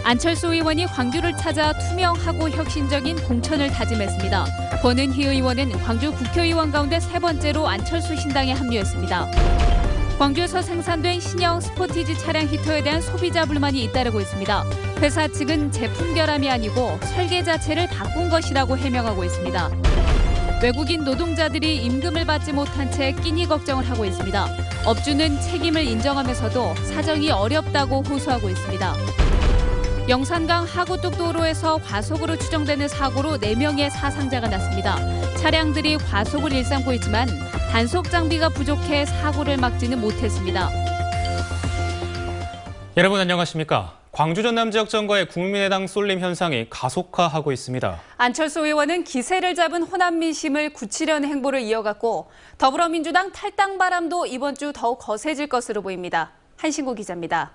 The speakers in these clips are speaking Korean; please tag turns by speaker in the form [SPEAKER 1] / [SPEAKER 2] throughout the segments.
[SPEAKER 1] 안철수 의원이 광주를 찾아 투명하고 혁신적인 공천을 다짐했습니다. 권은희 의원은 광주 국회의원 가운데 세 번째로 안철수 신당에 합류했습니다. 광주에서 생산된 신형 스포티지 차량 히터에 대한 소비자 불만이 잇따르고 있습니다. 회사 측은 제품 결함이 아니고 설계 자체를 바꾼 것이라고 해명하고 있습니다. 외국인 노동자들이 임금을 받지 못한 채 끼니 걱정을 하고 있습니다. 업주는 책임을 인정하면서도 사정이 어렵다고 호소하고 있습니다. 영산강 하구뚝 도로에서 과속으로 추정되는 사고로 4명의 사상자가 났습니다. 차량들이 과속을 일삼고 있지만 단속 장비가 부족해 사고를 막지는 못했습니다.
[SPEAKER 2] 여러분 안녕하십니까? 광주 전남 지역 선거의 국민의당 쏠림 현상이 가속화하고 있습니다.
[SPEAKER 1] 안철수 의원은 기세를 잡은 호남 민심을 굳히려는 행보를 이어갔고 더불어민주당 탈당 바람도 이번 주 더욱 거세질 것으로 보입니다. 한신구 기자입니다.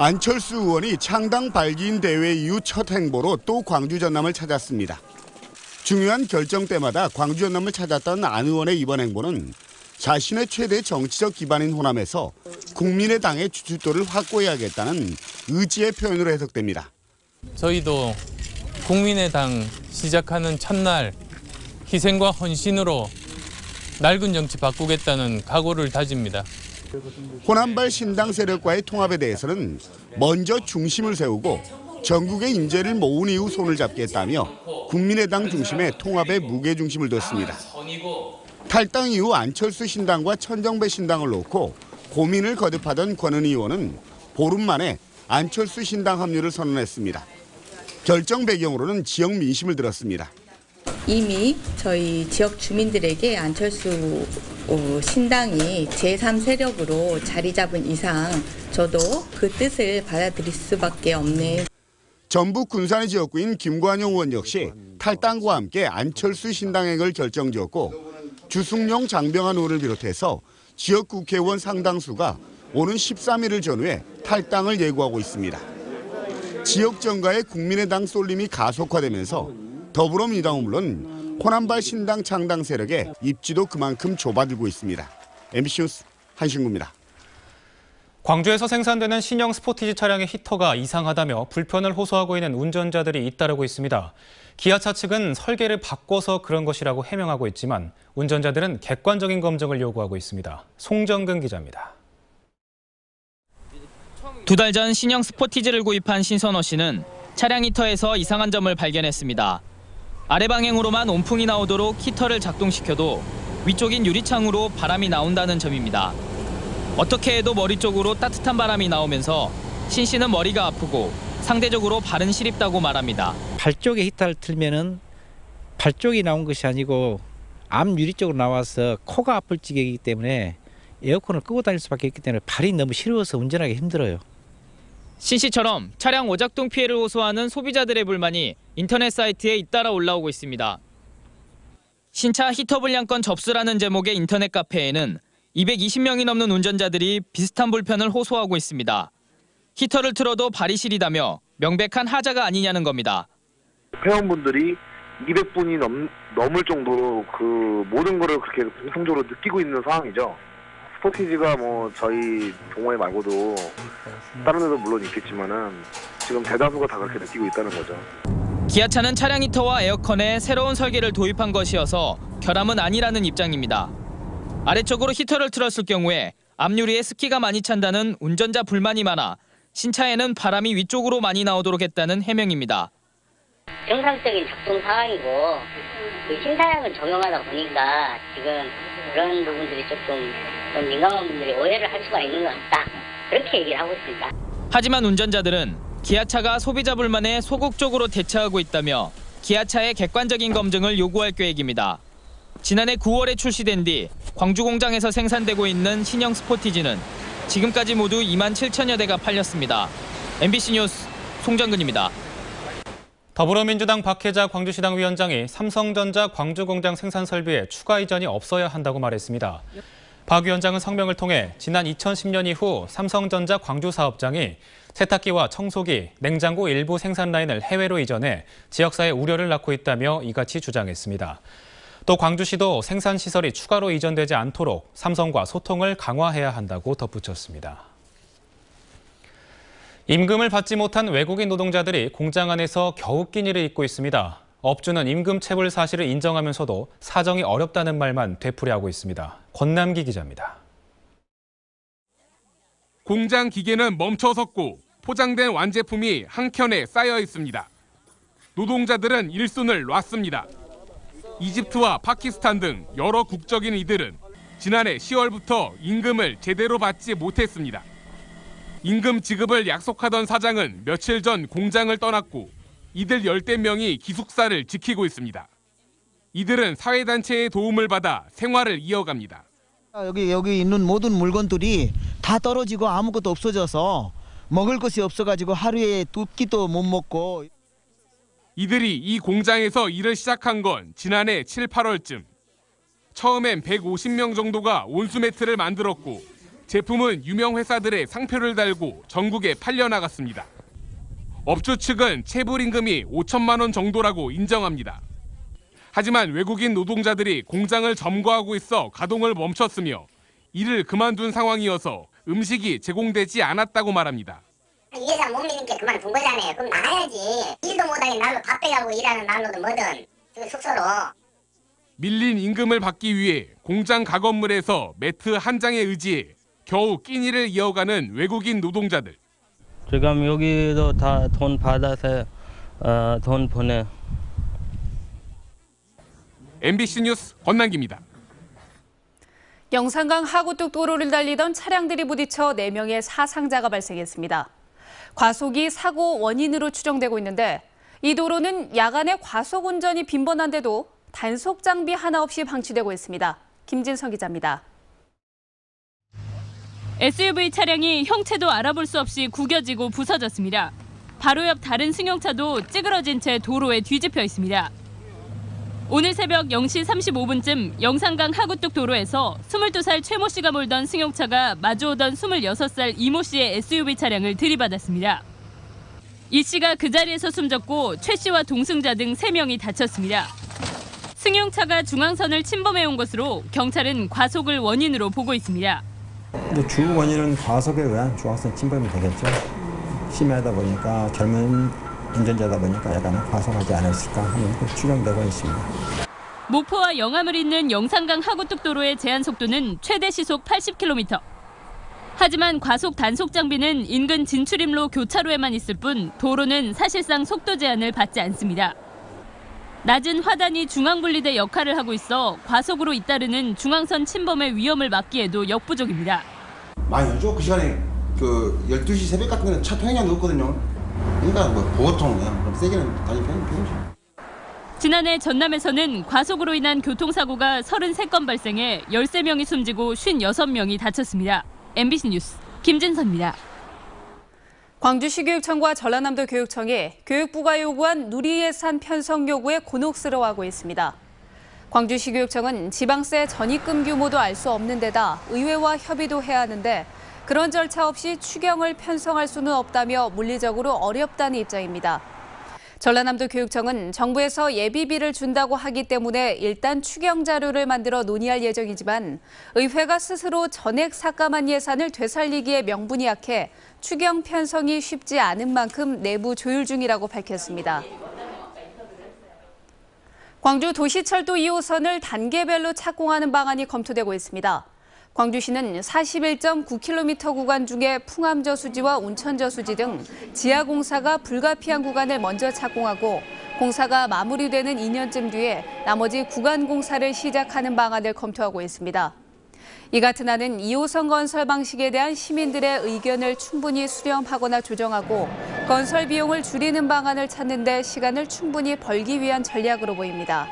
[SPEAKER 3] 안철수 의원이 창당 발기인 대회 이후 첫 행보로 또 광주 전남을 찾았습니다. 중요한 결정 때마다 광주 전남을 찾았던 안 의원의 이번 행보는 자신의 최대 정치적 기반인 호남에서 국민의당의 주춧돌을 확고해야겠다는 의지의 표현으로 해석됩니다.
[SPEAKER 4] 저희도 국민의당 시작하는 첫날 희생과 헌신으로 낡은 정치 바꾸겠다는 각오를 다집니다.
[SPEAKER 3] 호남발 신당 세력과의 통합에 대해서는 먼저 중심을 세우고 전국의 인재를 모은 이후 손을 잡겠다며 국민의당 중심의 통합에 무게중심을 뒀습니다. 탈당 이후 안철수 신당과 천정배 신당을 놓고 고민을 거듭하던 권은희 의원은 보름 만에 안철수 신당 합류를 선언했습니다. 결정 배경으로는 지역 민심을 들었습니다.
[SPEAKER 5] 이미 저희 지역 주민들에게 안철수 신당이 제3세력으로 자리 잡은 이상 저도 그 뜻을 받아들일 수밖에 없는.
[SPEAKER 3] 전북 군산의 지역구인 김관영 의원 역시 탈당과 함께 안철수 신당행을 결정지었고 주승용 장병환 의원을 비롯해서 지역 국회의원 상당수가 오는 13일을 전후해 탈당을 예고하고 있습니다. 지역 정가의 국민의당 쏠림이 가속화되면서 더불어민주당은 물론 호남발 신당 창당 세력의 입지도 그만큼 좁아들고 있습니다. MBC 뉴스 한신구입니다.
[SPEAKER 2] 광주에서 생산되는 신형 스포티지 차량의 히터가 이상하다며 불편을 호소하고 있는 운전자들이 잇따르고 있습니다. 기아차 측은 설계를 바꿔서 그런 것이라고 해명하고 있지만 운전자들은 객관적인 검증을 요구하고 있습니다. 송정근 기자입니다.
[SPEAKER 6] 2달 전 신형 스포티지를 구입한 신선호 씨는 차량 히터에서 이상한 점을 발견했습니다. 아래 방향으로만 온풍이 나오도록 히터를 작동시켜도 위쪽인 유리창으로 바람이 나온다는 점입니다. 어떻게 해도 머리 쪽으로 따뜻한 바람이 나오면서 신 씨는 머리가 아프고 상대적으로 발은 시립다고 말합니다.
[SPEAKER 7] 발 쪽에 히터를 틀면은 발 쪽이 나온 것이 아니고 앞 유리 쪽으로 나와서 코가 아플 지경이기 때문에 에어컨을 끄고 다닐 수밖에 없기 때문에 발이 너무 시려워서 운전하기 힘들어요.
[SPEAKER 6] 신 씨처럼 차량 오작동 피해를 호소하는 소비자들의 불만이 인터넷 사이트에 잇따라 올라오고 있습니다. 신차 히터 불량건 접수라는 제목의 인터넷 카페에는 220명이 넘는 운전자들이 비슷한 불편을 호소하고 있습니다. 히터를 틀어도 발이 시리다며 명백한 하자가 아니냐는 겁니다.
[SPEAKER 8] 회원분들이 200분이 넘을 정도로 그 모든 거를 그렇게 공통적으로 느끼고 있는 상황이죠. 스포티지가 뭐 저희 동호회 말고도 다른 데도 물론 있겠지만은 지금 대다수가 다 그렇게 느끼고 있다는 거죠.
[SPEAKER 6] 기아차는 차량 히터와 에어컨에 새로운 설계를 도입한 것이어서 결함은 아니라는 입장입니다. 아래쪽으로 히터를 틀었을 경우에 앞유리에 습기가 많이 찬다는 운전자 불만이 많아 신차에는 바람이 위쪽으로 많이 나오도록 했다는 해명입니다.
[SPEAKER 9] 정상적인 작동 상황이고 신차량을 적용하다 보니까 지금 그런 부분들이 조금 민감한 분들이 오해를 할 수가 있는 것 같다. 그렇게 얘기를 하고 있습니다.
[SPEAKER 6] 하지만 운전자들은 기아차가 소비자 불만에 소극적으로 대처하고 있다며 기아차의 객관적인 검증을 요구할 계획입니다. 지난해 9월에 출시된 뒤 광주 공장에서 생산되고 있는 신형 스포티지는 지금까지 모두 2만 7천여 대가 팔렸습니다. MBC 뉴스 송정근입니다.
[SPEAKER 2] 더불어민주당 박혜자 광주시당 위원장이 삼성전자 광주공장 생산 설비에 추가 이전이 없어야 한다고 말했습니다. 박 위원장은 성명을 통해 지난 2010년 이후 삼성전자 광주 사업장이 세탁기와 청소기, 냉장고 일부 생산 라인을 해외로 이전해 지역사회 우려를 낳고 있다며 이같이 주장했습니다. 또 광주시도 생산시설이 추가로 이전되지 않도록 삼성과 소통을 강화해야 한다고 덧붙였습니다. 임금을 받지 못한 외국인 노동자들이 공장 안에서 겨우 끼니를 잇고 있습니다. 업주는 임금 체불 사실을 인정하면서도 사정이 어렵다는 말만 되풀이하고 있습니다. 권남기 기자입니다.
[SPEAKER 10] 공장 기계는 멈춰섰고 포장된 완제품이 한 켠에 쌓여 있습니다. 노동자들은 일손을 놨습니다. 이집트와 파키스탄 등 여러 국적인 이들은 지난해 10월부터 임금을 제대로 받지 못했습니다. 임금 지급을 약속하던 사장은 며칠 전 공장을 떠났고 이들 열댓 명이 기숙사를 지키고 있습니다. 이들은 사회단체의 도움을 받아 생활을 이어갑니다.
[SPEAKER 11] 여기 있는 모든 물건들이 다 떨어지고 아무것도 없어져서 먹을 것이 없어가지고 하루에 2끼도 못 먹고.
[SPEAKER 10] 이들이 이 공장에서 일을 시작한 건 지난해 7, 8월쯤. 처음엔 150명 정도가 온수매트를 만들었고 제품은 유명 회사들의 상표를 달고 전국에 팔려나갔습니다. 업주 측은 체불 임금이 5천만 원 정도라고 인정합니다. 하지만 외국인 노동자들이 공장을 점거하고 있어 가동을 멈췄으며 일을 그만둔 상황이어서 음식이 제공되지 않았다고 말합니다.
[SPEAKER 9] 이 회사 못 믿는 게 그만둔 거잖아요. 그럼 나가야지. 일도 못하게 날로 밥 빼가고 일하는 날로도 뭐든 숙소로.
[SPEAKER 10] 밀린 임금을 받기 위해 공장 가건물에서 매트 한 장에 의지해 겨우 끼니를 이어가는 외국인 노동자들.
[SPEAKER 12] 지금 여기도 다 돈 받아서 돈 보내.
[SPEAKER 10] MBC 뉴스 권남기입니다.
[SPEAKER 1] 영산강 하구뚝 도로를 달리던 차량들이 부딪혀 4명의 사상자가 발생했습니다. 과속이 사고 원인으로 추정되고 있는데 이 도로는 야간에 과속 운전이 빈번한데도 단속 장비 하나 없이 방치되고 있습니다. 김진성 기자입니다. SUV 차량이 형체도 알아볼 수 없이 구겨지고 부서졌습니다. 바로 옆 다른 승용차도 찌그러진 채 도로에 뒤집혀 있습니다. 오늘 새벽 0시 35분쯤 영산강 하구뚝 도로에서 22살 최 모 씨가 몰던 승용차가 마주오던 26살 이 모 씨의 SUV 차량을 들이받았습니다. 이 씨가 그 자리에서 숨졌고 최 씨와 동승자 등 3명이 다쳤습니다. 승용차가 중앙선을 침범해온 것으로 경찰은 과속을 원인으로 보고 있습니다.
[SPEAKER 13] 주 원인은 과속에 의한 중앙선 침범이 되겠죠. 심하다 보니까 젊은 운전자다 보니까 약간 과속하지 않았을까 하는 추정되고 있습니다.
[SPEAKER 1] 목포와 영암을 잇는 영산강 하구뚝 도로의 제한 속도는 최대 시속 80km. 하지만 과속 단속 장비는 인근 진출입로 교차로에만 있을 뿐 도로는 사실상 속도 제한을 받지 않습니다. 낮은 화단이 중앙분리대 역할을 하고 있어 과속으로 잇따르는 중앙선 침범의 위험을 막기에도 역부족입니다.
[SPEAKER 14] 많이 오죠. 그 시간에 12시 새벽 같은 데는 차 통행량이 없거든요. 그러니까 보통 그냥 세게는 다니는 편이죠.
[SPEAKER 1] 지난해 전남에서는 과속으로 인한 교통사고가 33건 발생해 13명이 숨지고 56명이 다쳤습니다. MBC 뉴스 김진선입니다. 광주시 교육청과 전라남도 교육청이 교육부가 요구한 누리예산 편성 요구에 곤혹스러워하고 있습니다. 광주시 교육청은 지방세 전입금 규모도 알 수 없는 데다 의회와 협의도 해야 하는데 그런 절차 없이 추경을 편성할 수는 없다며 물리적으로 어렵다는 입장입니다. 전라남도 교육청은 정부에서 예비비를 준다고 하기 때문에 일단 추경 자료를 만들어 논의할 예정이지만 의회가 스스로 전액 삭감한 예산을 되살리기에 명분이 약해 추경 편성이 쉽지 않은 만큼 내부 조율 중이라고 밝혔습니다. 광주 도시철도 2호선을 단계별로 착공하는 방안이 검토되고 있습니다. 광주시는 41.9km 구간 중에 풍암저수지와 운천저수지 등 지하 공사가 불가피한 구간을 먼저 착공하고 공사가 마무리되는 2년쯤 뒤에 나머지 구간 공사를 시작하는 방안을 검토하고 있습니다. 이 같은 안은 2호선 건설 방식에 대한 시민들의 의견을 충분히 수렴하거나 조정하고 건설 비용을 줄이는 방안을 찾는 데 시간을 충분히 벌기 위한 전략으로 보입니다.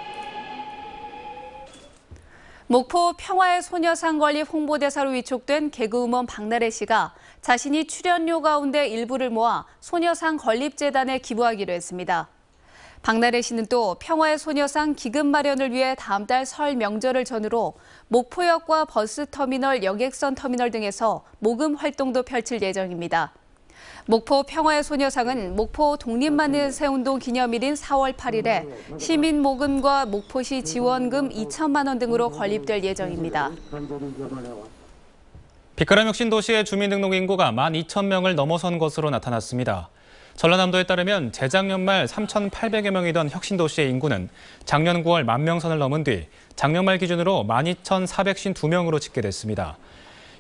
[SPEAKER 1] 목포 평화의 소녀상 건립 홍보대사로 위촉된 개그우먼 박나래 씨가 자신이 출연료 가운데 일부를 모아 소녀상 건립재단에 기부하기로 했습니다. 박나래 씨는 또 평화의 소녀상 기금 마련을 위해 다음 달 설 명절을 전후로 목포역과 버스터미널, 여객선 터미널 등에서 모금 활동도 펼칠 예정입니다. 목포 평화의 소녀상은 목포 독립만세운동 기념일인 4월 8일에 시민 모금과 목포시 지원금 2천만 원 등으로 건립될 예정입니다.
[SPEAKER 2] 빛가람 혁신도시의 주민등록 인구가 12,000명을 넘어선 것으로 나타났습니다. 전라남도에 따르면 재작년 말 3,800여 명이던 혁신도시의 인구는 작년 9월 10,000명 선을 넘은 뒤 작년 말 기준으로 12,452명으로 집계됐습니다.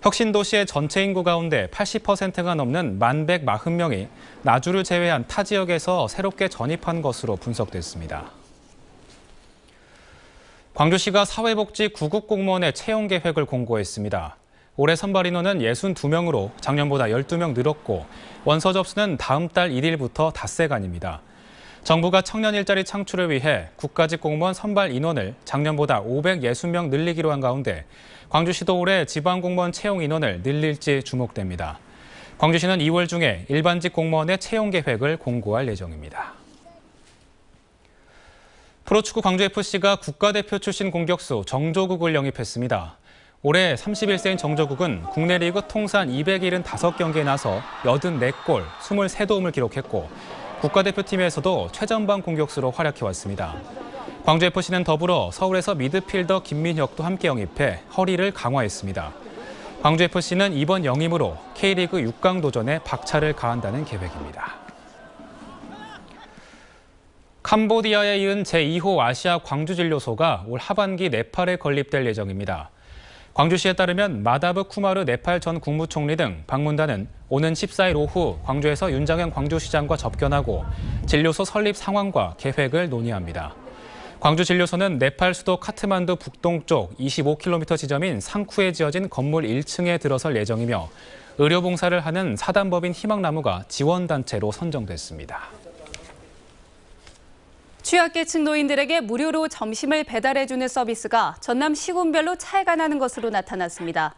[SPEAKER 2] 혁신도시의 전체 인구 가운데 80%가 넘는 1,140명이 나주를 제외한 타 지역에서 새롭게 전입한 것으로 분석됐습니다. 광주시가 사회복지 9급 공무원의 채용 계획을 공고했습니다. 올해 선발 인원은 62명으로 작년보다 12명 늘었고 원서 접수는 다음 달 1일부터 닷새간입니다. 정부가 청년 일자리 창출을 위해 국가직 공무원 선발 인원을 작년보다 560명 늘리기로 한 가운데 광주시도 올해 지방공무원 채용 인원을 늘릴지 주목됩니다. 광주시는 2월 중에 일반직 공무원의 채용 계획을 공고할 예정입니다. 프로축구 광주FC가 국가대표 출신 공격수 정조국을 영입했습니다. 올해 31세인 정조국은 국내 리그 통산 275경기에 나서 84골, 23도움을 기록했고 국가대표팀에서도 최전방 공격수로 활약해왔습니다. 광주FC는 더불어 서울에서 미드필더 김민혁도 함께 영입해 허리를 강화했습니다. 광주FC는 이번 영입으로 K리그 6강 도전에 박차를 가한다는 계획입니다. 캄보디아에 이은 제2호 아시아 광주진료소가 올 하반기 네팔에 건립될 예정입니다. 광주시에 따르면 마다브 쿠마르 네팔 전 국무총리 등 방문단은 오는 14일 오후 광주에서 윤장현 광주시장과 접견하고 진료소 설립 상황과 계획을 논의합니다. 광주진료소는 네팔 수도 카트만두 북동쪽 25km 지점인 상쿠에 지어진 건물 1층에 들어설 예정이며 의료봉사를 하는 사단법인 희망나무가 지원단체로 선정됐습니다.
[SPEAKER 15] 취약계층 노인들에게 무료로 점심을 배달해주는 서비스가 전남 시군별로 차이가 나는 것으로 나타났습니다.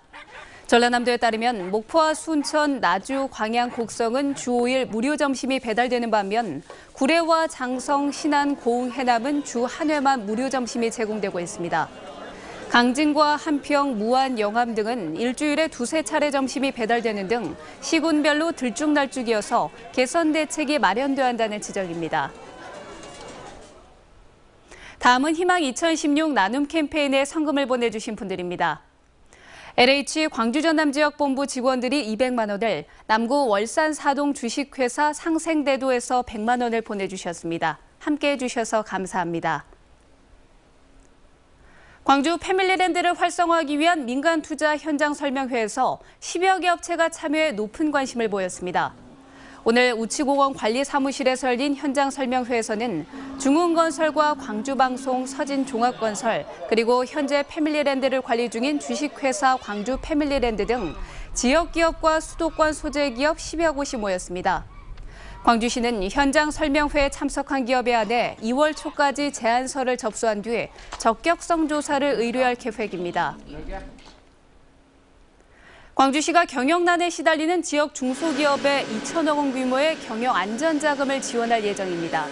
[SPEAKER 15] 전라남도에 따르면 목포와 순천, 나주, 광양, 곡성은 주 5일 무료 점심이 배달되는 반면 구례와 장성, 신안, 고흥, 해남은 주 한 회만 무료 점심이 제공되고 있습니다. 강진과 한평, 무안, 영암 등은 일주일에 두세 차례 점심이 배달되는 등 시군별로 들쭉날쭉이어서 개선 대책이 마련돼야 한다는 지적입니다. 다음은 희망 2016 나눔 캠페인에 성금을 보내주신 분들입니다. LH 광주전남지역본부 직원들이 200만 원을, 남구 월산 사동 주식회사 상생대도에서 100만 원을 보내주셨습니다. 함께해 주셔서 감사합니다. 광주 패밀리랜드를 활성화하기 위한 민간 투자 현장 설명회에서 10여 개 업체가 참여해 높은 관심을 보였습니다. 오늘 우치공원 관리사무실에서 열린 현장 설명회에서는 중흥건설과 광주방송, 서진종합건설, 그리고 현재 패밀리랜드를 관리 중인 주식회사 광주 패밀리랜드 등 지역기업과 수도권 소재기업 10여 곳이 모였습니다. 광주시는 현장 설명회에 참석한 기업에 한해 2월 초까지 제안서를 접수한 뒤에 적격성 조사를 의뢰할 계획입니다. 광주시가 경영난에 시달리는 지역 중소기업에 2천억 원 규모의 경영 안전자금을 지원할 예정입니다.